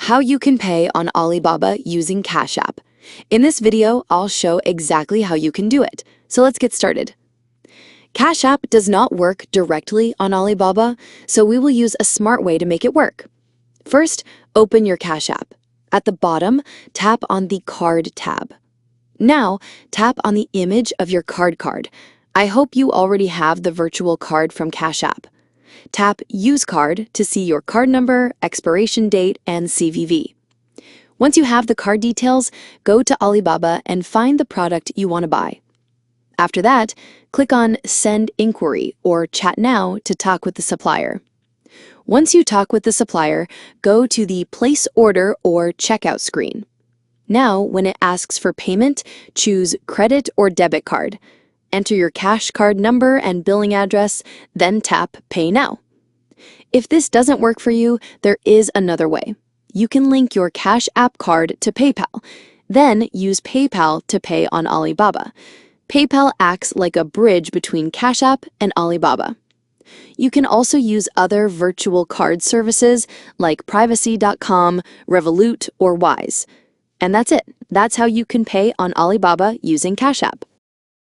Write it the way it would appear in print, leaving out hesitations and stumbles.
How you can pay on Alibaba using Cash App. In this video, I'll show exactly how you can do it. So let's get started. Cash App does not work directly on Alibaba, so we will use a smart way to make it work. First, open your Cash App. At the bottom, tap on the Card tab. Now, tap on the image of your card. I hope you already have the virtual card from Cash App. Tap Use Card to see your card number, expiration date, and CVV. Once you have the card details, go to Alibaba and find the product you want to buy. After that, click on Send Inquiry or Chat Now to talk with the supplier. Once you talk with the supplier, go to the Place Order or Checkout screen. Now, when it asks for payment, choose Credit or Debit Card. Enter your Cash Card number and billing address, then tap Pay Now. If this doesn't work for you, there is another way. You can link your Cash App card to PayPal, then use PayPal to pay on Alibaba. PayPal acts like a bridge between Cash App and Alibaba. You can also use other virtual card services like Privacy.com, Revolut, or Wise. And that's it. That's how you can pay on Alibaba using Cash App.